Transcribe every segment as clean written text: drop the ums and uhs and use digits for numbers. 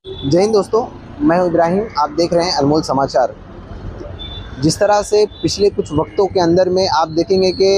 जय हिंद दोस्तों, मैं हूं इब्राहिम। आप देख रहे हैं अनमोल समाचार। जिस तरह से पिछले कुछ वक्तों के अंदर में आप देखेंगे कि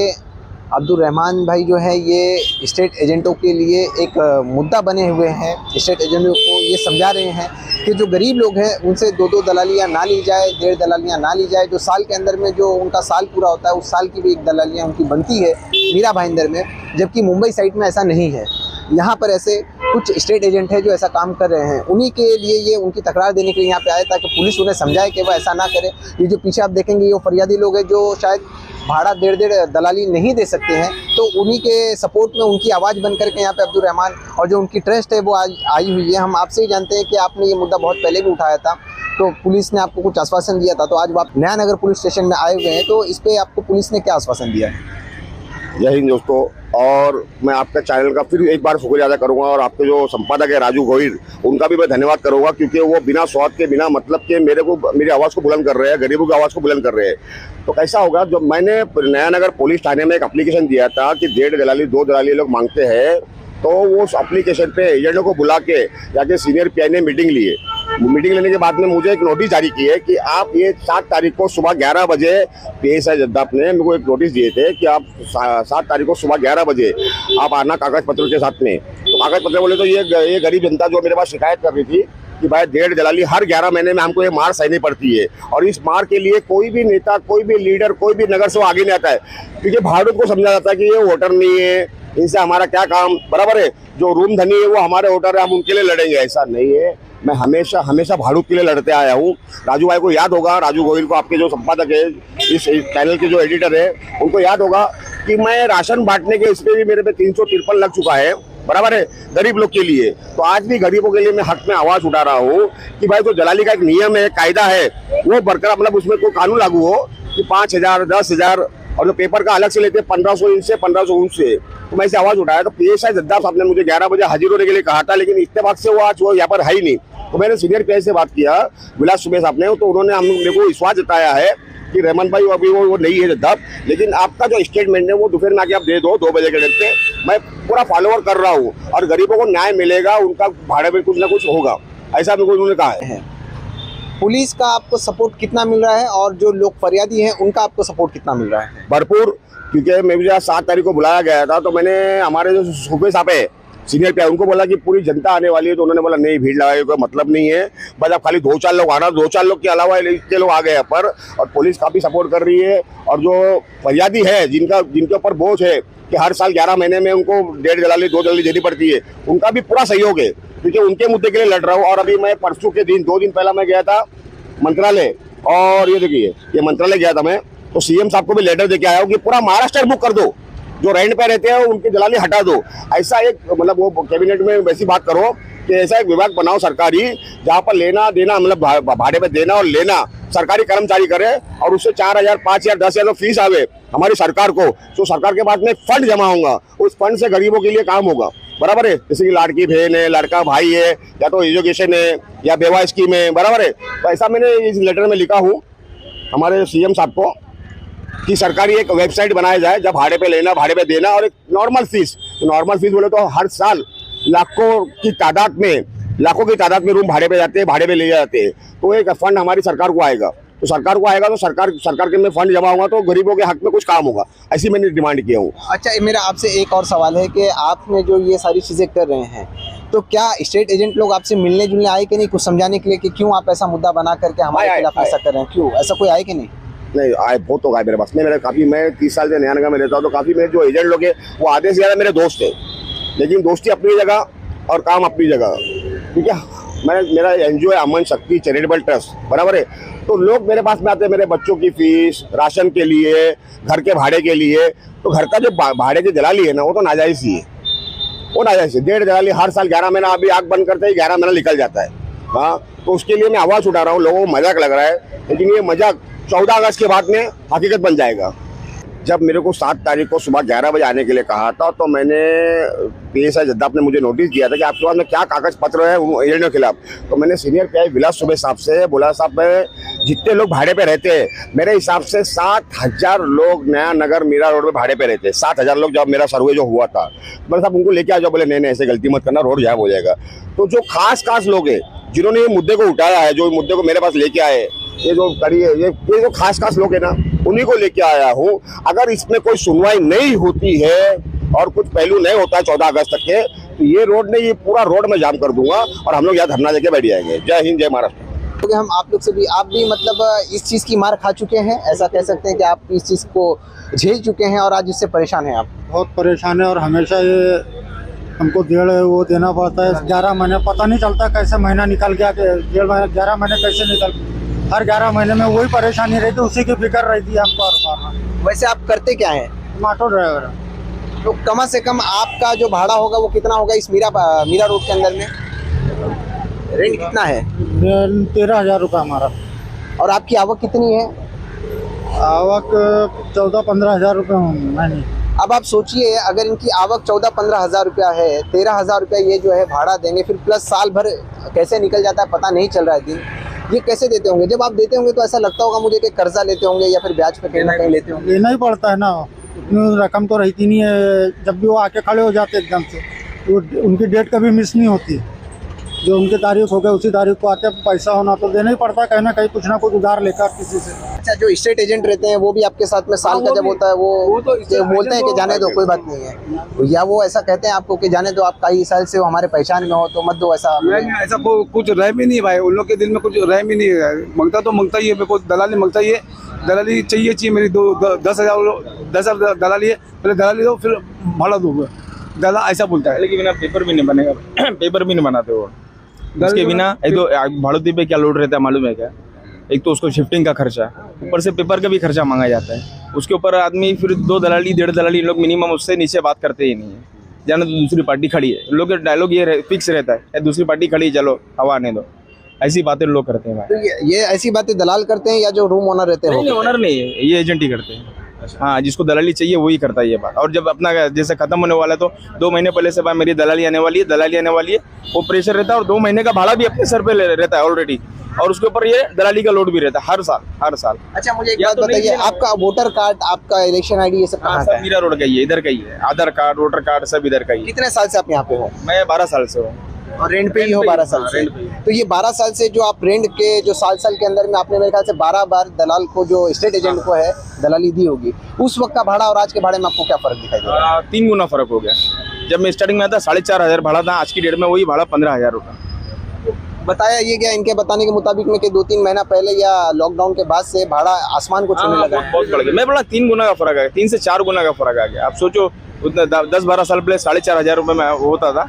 अब्दुल रहमान भाई जो है ये स्टेट एजेंटों के लिए एक मुद्दा बने हुए हैं। स्टेट एजेंटों को ये समझा रहे हैं कि जो गरीब लोग हैं उनसे दो दलालियाँ ना ली जाए, 1.5 दलालियाँ ना ली जाए। जो साल के अंदर में जो उनका साल पूरा होता है उस साल की भी 1 दलालियाँ उनकी बनती है मीरा भाईंदर में, जबकि मुंबई साइड में ऐसा नहीं है। यहाँ पर ऐसे कुछ स्टेट एजेंट है जो ऐसा काम कर रहे हैं। उन्हीं के लिए ये उनकी तकरार देने के लिए यहाँ पे आए ताकि पुलिस उन्हें समझाए कि वह ऐसा ना करे। ये जो पीछे आप देखेंगे ये फरियादी लोग हैं जो शायद भाड़ा 1.5 दलाली नहीं दे सकते हैं, तो उन्हीं के सपोर्ट में उनकी आवाज़ बन करके यहाँ पे अब्दुल रहमान और जो उनकी ट्रस्ट है वो आज आई हुई है। हम आपसे ही जानते हैं कि आपने ये मुद्दा बहुत पहले भी उठाया था, तो पुलिस ने आपको कुछ आश्वासन दिया था, तो आज आप नया नगर पुलिस स्टेशन में आए हुए हैं, तो इस पर आपको पुलिस ने क्या आश्वासन दिया है? जय हिंद दोस्तों, और मैं आपका चैनल का फिर एक बार शुक्रिया अदा करूंगा और आपके जो संपादक है राजू गोहिल, उनका भी मैं धन्यवाद करूंगा, क्योंकि वो बिना स्वार्थ के बिना मतलब के मेरी आवाज़ को बुलंद कर रहे हैं, गरीबों की आवाज़ को बुलंद कर रहे हैं। तो कैसा होगा, जब मैंने नया नगर पुलिस थाने में एक एप्लीकेशन दिया था कि 1.5 दलाली 2 दलाली लोग मांगते हैं, तो वो उस एप्लीकेशन पे एजेंटों को बुला के जाके सीनियर पीआई ने मीटिंग ली है। मीटिंग लेने के बाद में मुझे एक नोटिस जारी की है कि आप ये 7 तारीख को सुबह 11 बजे PSI जद्दाफ ने मेरे को एक नोटिस दिए थे कि आप 7 तारीख को सुबह 11 बजे आप आना कागज पत्रों के साथ में। तो कागज पत्र बोले तो ये गरीब जनता जो मेरे पास शिकायत कर रही थी कि भाई 1.5 दलाली हर 11 महीने में हमको ये मार सहनी पड़ती है, और इस मार के लिए कोई भी नेता, कोई भी लीडर, कोई भी नगर से आगे नहीं आता है, क्योंकि भारत को समझा जाता है कि ये वोटर नहीं है, इनसे हमारा क्या काम, बराबर है। जो रूम धनी है वो हमारे वोटर है, हम उनके लिए लड़ेंगे, ऐसा नहीं है। मैं हमेशा भाड़ूत के लिए लड़ते आया हूँ। राजू भाई को याद होगा, राजू गोहिल को, आपके जो संपादक है, इस चैनल के जो एडिटर है, उनको याद होगा कि मैं राशन बांटने के इस पर भी मेरे पे 353 लग चुका है, बराबर है, गरीब लोग के लिए। तो आज भी गरीबों के लिए मैं हक में आवाज उठा रहा हूँ कि भाई जो दलाली का एक नियम है, कायदा है, वो बरकरार, मतलब उसमें कोई कानून लागू हो कि 5,000, 10,000 और जो पेपर का अलग से लेते हैं 1500 इनसे 1500 उनसे। तो मैं इसे आवाज उठाया, तो PSI जद्दाफ साहब ने मुझे 11 बजे हाजिर होने के लिए कहा था, लेकिन इतने वक्त से वो आज वो यहाँ पर है ही नहीं। तो मैंने सीनियर PSI से बात किया, विलास सुबे साहब ने, तो उन्होंने हम मेरे को विश्वास जताया है कि रहमान भाई अभी वो नहीं है जद्दाफ, लेकिन आपका जो स्टेटमेंट है वो दोपहर में आके आप दे दो 2 बजे के टाइम पे। मैं पूरा फॉलोअर कर रहा हूँ और गरीबों को न्याय मिलेगा, उनका भाड़े में कुछ ना कुछ होगा, ऐसा मेरे को उन्होंने कहा है। पुलिस का आपको सपोर्ट कितना मिल रहा है और जो लोग फरियादी हैं उनका आपको सपोर्ट कितना मिल रहा है? भरपूर, क्योंकि मैं मुझे 7 तारीख को बुलाया गया था, तो मैंने हमारे जो सुबे साहब है सीनियर PSI उनको बोला कि पूरी जनता आने वाली है, तो उन्होंने बोला नहीं, भीड़ लगाने का मतलब नहीं है, बस आप खाली 2-4 लोग आना, 2-4 लोग के अलावा इतने लोग आ गए पर। और पुलिस काफ़ी सपोर्ट कर रही है, और जो फरियादी है जिनके ऊपर बोझ है कि हर साल 11 महीने में उनको 1.5 दलाली 2 दलाली देनी पड़ती है, उनका भी पूरा सहयोग है, क्योंकि उनके मुद्दे के लिए लड़ रहा हूँ। और अभी मैं परसों के दिन 2 दिन पहला मैं गया था मंत्रालय, और ये देखिए ये मंत्रालय गया था मैं, तो CM साहब को भी लेटर देके आया हूँ कि पूरा महाराष्ट्र बुक कर दो, जो रेंट पे रहते हैं उनकी दलाली हटा दो। ऐसा एक मतलब वो कैबिनेट में वैसी बात करो कि ऐसा एक विभाग बनाओ सरकारी, जहाँ पर लेना देना, मतलब भाड़े पे देना और लेना सरकारी कर्मचारी करे, और उससे 4,000, 5,000, 10,000 फीस आवे हमारी सरकार को, तो सरकार के पास में फंड जमा होगा, उस फंड से गरीबों के लिए काम होगा, बराबर है। जैसे कि लाड़की बहन है, लड़का भाई है, या तो एजुकेशन है, या बेवा स्कीम है, बराबर है। तो ऐसा मैंने इस लेटर में लिखा हूँ हमारे CM साहब को कि सरकारी एक वेबसाइट बनाया जाए, जब भाड़े पे लेना, भाड़े पे देना, और एक नॉर्मल फीस। तो नॉर्मल फीस बोले तो हर साल लाखों की तादाद में रूम भाड़े पे जाते हैं, भाड़े पे ले जाते हैं, तो एक फंड हमारी सरकार को आएगा, तो सरकार के में फंड जमा होगा, तो गरीबों के हक में कुछ काम होगा, ऐसी मैंने डिमांड किया हूँ। अच्छा, मेरा आपसे एक और सवाल है कि आपने जो ये सारी चीज़ें कर रहे हैं, तो क्या स्टेट एजेंट लोग आपसे मिलने जुलने आए कि नहीं, कुछ समझाने के लिए कि क्यों आप ऐसा मुद्दा बना करके हमारे खिलाफ ऐसा कर रहे हैं, क्यों ऐसा कोई आए कि नहीं? नहीं आए, बहुत तो आए मेरे पास में। मैं 30 साल से नया नगर में रहता हूँ, तो काफ़ी मेरे जो एजेंट लोग हैं वो आधे से ज़्यादा मेरे दोस्त हैं, लेकिन दोस्ती अपनी जगह और काम अपनी जगह, ठीक है। मेरा NGO है अमन शक्ति चैरिटेबल ट्रस्ट, बराबर है। तो लोग मेरे पास में आते हैं मेरे बच्चों की फीस, राशन के लिए, घर के भाड़े के लिए। तो घर का जो भाड़े की दलाली है ना, वो तो नाजायज़ ही है, वो नाजायज़ है। 1.5 दलाली हर साल 11 महीना, अभी आग बंद करते ही 11 महीना निकल जाता है। हाँ, तो उसके लिए मैं आवाज़ उठा रहा हूँ। लोगों को मजाक लग रहा है, लेकिन ये मजाक 14 अगस्त के बाद में हकीकत बन जाएगा। जब मेरे को 7 तारीख को सुबह 11 बजे आने के लिए कहा था, तो मैंने PSI जद्दाफ ने मुझे नोटिस दिया था कि आपके पास में क्या कागज पत्र है एजेंट के खिलाफ। तो मैंने सीनियर PSI विलास सुबे साहब से बोला, साहब जितने लोग भाड़े पे रहते हैं, मेरे हिसाब से 7,000 लोग नया नगर मीरा रोड पे भाड़े पे रहते हैं। 7,000 लोग जब मेरा सर्वे जो हुआ था, मैंने साहब उनको लेके आ जाओ। बोले नहीं ऐसे गलती मत करना, रोड जाम हो जाएगा। तो जो खास लोग हैं जिन्होंने ये मुद्दे को उठाया है, जो मुद्दे को मेरे पास लेके आए, ये जो कड़ी है, ये जो खास लोग है ना, उन्हीं को लेके आया हूँ। अगर इसमें कोई सुनवाई नहीं होती है और कुछ पहलू नहीं होता है 14 अगस्त तक के, तो ये रोड नहीं, ये पूरा रोड में जाम कर दूंगा और हम लोग यहाँ धरना देके बैठ जाएंगे। जय हिंद, जय महाराष्ट्र। क्योंकि हम आप लोग से भी, आप भी मतलब इस चीज़ की मार खा चुके हैं, ऐसा कह सकते हैं कि आप इस चीज़ को झेल चुके हैं और आज इससे परेशान हैं आप। बहुत परेशान है और हमेशा ये हमको डेढ़ वो देना पड़ता है। 11 महीने पता नहीं चलता कैसे महीना निकल गया, कि 11 महीने कैसे निकल, हर 11 महीने में वही परेशानी रहती, उसी की फिक्र रहती है हमको हर बार। वैसे आप करते क्या हैं? ऑटो ड्राइवर है। तो कम से कम आपका जो भाड़ा होगा वो कितना होगा इस मीरा रोड के अंदर में? रेंट कितना है? 13,000 रुपये हमारा। और आपकी आवक कितनी है? आवक 14-15 हज़ार रुपये महीने। अब आप सोचिए, अगर इनकी आवक 14-15 हज़ार रुपया है, 13,000 रुपया ये जो है भाड़ा देंगे, फिर प्लस साल भर कैसे निकल जाता है पता नहीं चल रहा है दिन। ये कैसे देते होंगे? जब आप देते होंगे तो ऐसा लगता होगा मुझे कि कर्जा लेते होंगे या फिर ब्याज पे कहीं ना कहीं लेते होंगे। लेना ही पड़ता है ना, इतनी रकम तो रहती नहीं है। जब भी वो आके खड़े हो जाते एकदम से, वो उनकी डेट कभी मिस नहीं होती। जो उनकी तारीख हो गई उसी तारीख को आते, पैसा होना तो देना ही पड़ता है, कहीं ना कहीं कुछ ना कुछ उधार लेकर किसी से। अच्छा, जो स्टेट एजेंट रहते हैं वो भी आपके साथ में साल का जब होता है वो तो बोलते हैं कि जाने दो, कोई बात नहीं है, या वो ऐसा कहते हैं आपको कि जाने दो, आप कई साल से हो हमारे पहचान में हो तो मत दो? ऐसा ऐसा कुछ रह भी नहीं भाई, उन लोग के दिल में कुछ रह भी नहीं है। मांगता तो मांगता ही है, मेरे को दलाली मांगता ही है, दलाली चाहिए मेरी 10,000 दलाली है, पहले दलाली दो फिर भाड़ा दो, दादा ऐसा बोलता है। लेकिन बिना पेपर भी नहीं बनेगा, पेपर भी नहीं बनाते वो उसके बिना। एक तो भाड़ोती पे क्या लोड रहता है मालूम है क्या? एक तो उसको शिफ्टिंग का खर्चा, ऊपर से पेपर का भी खर्चा मांगा जाता है। उसके ऊपर आदमी फिर 2 दलाली 1.5 दलाली लोग मिनिमम उससे नीचे बात करते ही नहीं है। जाने तो दूसरी पार्टी खड़ी है, लोग डायलॉग ये फिक्स रहता है, दूसरी पार्टी खड़ी, चलो हवा आने दो, ऐसी बातें लोग करते हैं। तो ये ऐसी बातें दलाल करते हैं या जो रूम ओनर रहते हैं? ओनर नहीं है, ये एजेंट ही करते हैं। हाँ, जिसको दलाली चाहिए वही करता है ये बात। और जब अपना जैसे खत्म होने वाला है तो 2 महीने पहले से भाई मेरी दलाली आने वाली है, वो प्रेशर रहता है। और 2 महीने का भाड़ा भी अपने सर पे रहता है ऑलरेडी, और उसके ऊपर ये दलाली का लोड भी रहता है हर साल। अच्छा, मुझे एक बात बताइए, आपका वोटर कार्ड, आपका इलेक्शन ID ये सब कहाँ का है? मीरा रोड का ही है, इधर का ही है। आधार कार्ड, वोटर कार्ड सब इधर का ही है। कितने साल से आप यहाँ पे हो? मैं 12 साल से हूँ। और रेंट पे ही हो 12 साल से? तो ये 12 साल से जो आप रेंट के जो साल के अंदर में आपने मेरे ख्याल से 12 बार दलाल को, जो स्टेट एजेंट को है दलाली दी होगी, उस वक्त का भाड़ा और आज के भाड़े में आपको क्या फर्क दिखाई दे रहा है? 3 गुना फर्क हो गया। जब मैं स्टार्टिंग में आता 4,500 भाड़ा था, आज की डेट में वही भाड़ा 15,000 रुपये। बताया ये गया इनके बताने के मुताबिक में कि 2-3 महीना पहले या लॉकडाउन के बाद से भाड़ा आसमान को छूने लगा है। बहुत बढ़ गया। मैं बोला 3 गुना का फर्क आ गया, 3 से 4 गुना का फर्क आ गया। आप सोचो, उतना 10-12 साल पहले 4,500 रुपये में होता था।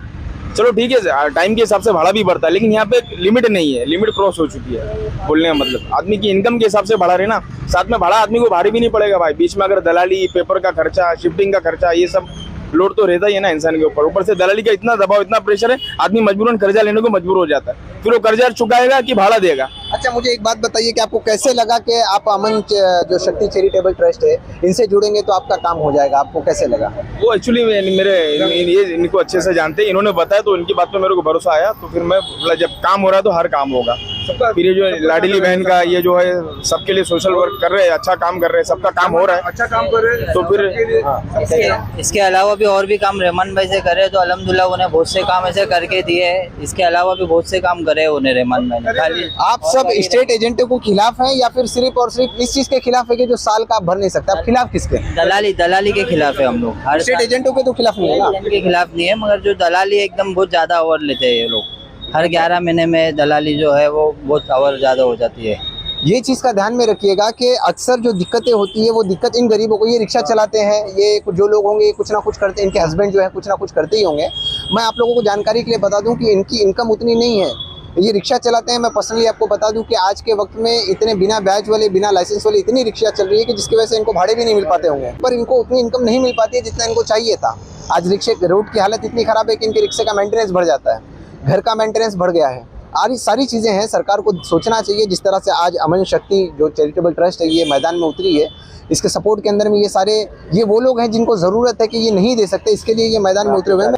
चलो ठीक है, टाइम के हिसाब से भाड़ा भी बढ़ता है, लेकिन यहाँ पे लिमिट नहीं है, लिमिट क्रॉस हो चुकी है। बोलने का मतलब आदमी की इनकम के हिसाब से भाड़ा रहे ना, साथ में भाड़ा आदमी को भारी भी नहीं पड़ेगा भाई। बीच में अगर दलाली, पेपर का खर्चा, शिफ्टिंग का खर्चा, ये सब लोड तो रहता ही है ना इंसान के ऊपर से दलाली का इतना दबाव, इतना प्रेशर है, आदमी मजबूरन कर्जा लेने को मजबूर हो जाता है। फिर वो कर्जा चुकाएगा कि भाड़ा देगा। अच्छा, मुझे एक बात बताइए कि आपको कैसे लगा कि आप अमन जो शक्ति चैरिटेबल ट्रस्ट है इनसे जुड़ेंगे तो आपका काम हो जाएगा? आपको कैसे लगा? वो एक्चुअली ये इनको अच्छे से जानते हैं, इन्होंने बताया तो इनकी बात पे मेरे को भरोसा आया। तो फिर मैं बोला जब काम हो रहा है तो हर काम होगा। फिर ये जो लाडली बहन का ये जो है सबके लिए सोशल वर्क कर रहे हैं, अच्छा काम कर रहे हैं, सबका काम हो रहा है, अच्छा काम कर रहे हैं। तो फिर इसके अलावा भी और भी काम रहमान भाई से करे तो अल्हम्दुलिल्लाह उन्हें बहुत से काम ऐसे करके दिए हैं। इसके अलावा भी बहुत से काम करे उन्हें रहमान भाई ने। खाली आप सब स्टेट एजेंटों को खिलाफ हैं या फिर सिर्फ और सिर्फ इस चीज के खिलाफ है कि जो साल का आप भर नहीं सकता? आप खिलाफ किसके? दलाली के खिलाफ है हम लोग। हर स्टेट एजेंटों के तो खिलाफ नहीं है ना? एजेंट के खिलाफ नहीं है, मगर जो दलाली एकदम बहुत ज्यादा ओवर लेते हैं ये लोग। हर 11 महीने में दलाली जो है वो बहुत ओवर ज्यादा हो जाती है। ये चीज़ का ध्यान में रखिएगा कि अक्सर जो दिक्कतें होती है वो दिक्कत इन गरीबों को, ये रिक्शा चलाते हैं, ये जो लोग होंगे कुछ ना कुछ करते हैं, इनके हस्बैंड जो है कुछ ना कुछ करते ही होंगे। मैं आप लोगों को जानकारी के लिए बता दूं कि इनकी इनकम उतनी नहीं है, ये रिक्शा चलाते हैं। मैं पर्सनली आपको बता दूं कि आज के वक्त में इतने बिना बैच वाले, बिना लाइसेंस वाले इतनी रिक्शा चल रही है कि जिसकी वजह से इनको भाड़े भी नहीं मिल पाते होंगे, पर इनको उतनी इनकम नहीं मिल पाती है जितना इनको चाहिए था। आज रिक्शे रोड की हालत इतनी ख़राब है कि इनके रिक्शे का मेंटेनेंस बढ़ जाता है, घर का मेंटेनेंस बढ़ गया है। आज सारी चीज़ें हैं, सरकार को सोचना चाहिए। जिस तरह से आज अमन शक्ति जो चैरिटेबल ट्रस्ट है ये मैदान में उतरी है, इसके सपोर्ट के अंदर में ये वो लोग हैं जिनको ज़रूरत है कि ये नहीं दे सकते, इसके लिए ये मैदान में उतरे हुए हैं।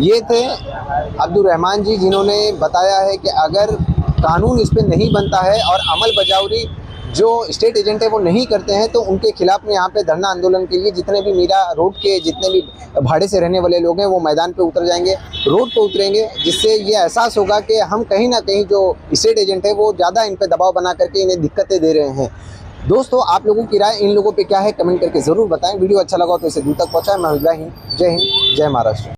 ये थे अब्दुल रहमान जी, जिन्होंने बताया है कि अगर कानून इस पर नहीं बनता है और अमल बजावरी जो स्टेट एजेंट है वो नहीं करते हैं, तो उनके खिलाफ में यहाँ पे धरना आंदोलन के लिए जितने भी मीरा रोड के जितने भी भाड़े से रहने वाले लोग हैं वो मैदान पे उतर जाएंगे, रोड पे उतरेंगे, जिससे ये एहसास होगा कि हम कहीं ना कहीं जो स्टेट एजेंट है वो ज़्यादा इन पे दबाव बना करके इन्हें दिक्कतें दे रहे हैं। दोस्तों, आप लोगों की राय इन लोगों पे क्या है कमेंट करके ज़रूर बताएं। वीडियो अच्छा लगा तो इसे दूर तक पहुँचाएं। मैं इब्राहिम, जय हिंद, जय महाराष्ट्र।